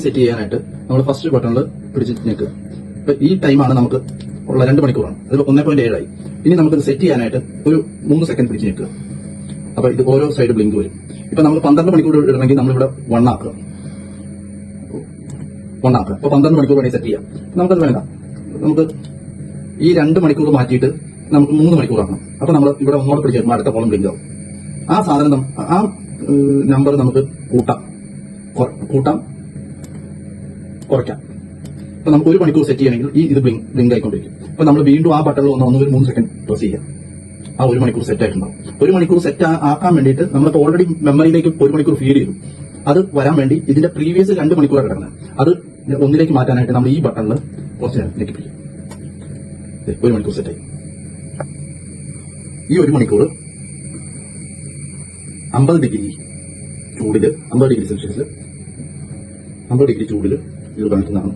Set ചെയ്യാനായിട്ട് നമ്മൾ first ബട്ടണിൽ പിടിച്ച് നിൽക്കുക. ഇപ്പൊ ഈ ടൈമാണ് നമുക്ക് ഉള്ള 2 മണിക്കൂറാണ്. അതിൽ 1.7 ആയി. ഇനി നമുക്കിത് സെറ്റ് ചെയ്യാനായിട്ട് ഒരു 3 സെക്കൻഡ് പിടിച്ച് നിൽക്കുക. അപ്പൊ ഇത് ഓരോ സൈഡ് ബ്ലിങ്ക് വരും. ഇപ്പൊ നമ്മൾ 12 മണിക്കൂർ ഇടണമെങ്കിൽ നമ്മളിവിടെ 1 ആക്കുക. അപ്പൊ 12 മണിക്കൂർ വേണമെങ്കിൽ സെറ്റ് ചെയ്യാം. നമുക്കത് വേണ്ട. നമുക്ക് ഈ 2 മണിക്കൂർ മാറ്റിയിട്ട് നമുക്ക് 3 മണിക്കൂർ ആക്കണം. അപ്പൊ നമ്മൾ ഇവിടെ ഒന്നോടെ പിടിച്ച് വരുമ്പോൾ അടുത്ത കോളം ബ്ലിങ്ക് ആവും. ആ സാധനം ആ നമ്പർ നമുക്ക് കൂട്ടാം, കുറയ്ക്കാം. അപ്പൊ നമുക്ക് 1 മണിക്കൂർ സെറ്റ് ചെയ്യണമെങ്കിൽ ഇത് ബ്ലിങ്ക് ആയിക്കൊണ്ടിരിക്കും. അപ്പൊ നമ്മൾ വീണ്ടും ആ ബട്ടണിൽ ഒരു 3 സെക്കൻഡ് പ്രസ് ചെയ്യാം. ആ 1 മണിക്കൂർ സെറ്റ് ആയിട്ടുണ്ടാവും. 1 മണിക്കൂർ സെറ്റ് ആക്കാൻ വേണ്ടിയിട്ട് നമ്മളിപ്പോൾ ഓൾറെഡി മെമ്മറിയിലേക്ക് 1 മണിക്കൂർ ഫീഡ് ചെയ്തു. അത് വരാൻ വേണ്ടി ഇതിന്റെ പ്രീവിയസ് 2 മണിക്കൂറാണ് കിടക്കുന്നത്. അത് 1ലേക്ക് മാറ്റാനായിട്ട് നമ്മൾ ഈ ബട്ടണിൽ കുറച്ച് നേരം ഞെക്കിപ്പിടിക്കും. 1 മണിക്കൂർ സെറ്റായി. ഈ 1 മണിക്കൂർ 50 ഡിഗ്രി ചൂടില്, 50 ഡിഗ്രി സെൽഷ്യസിൽ 50 ഡിഗ്രി ചൂടിൽ ഇത് കാണിക്കുന്നതാണ്.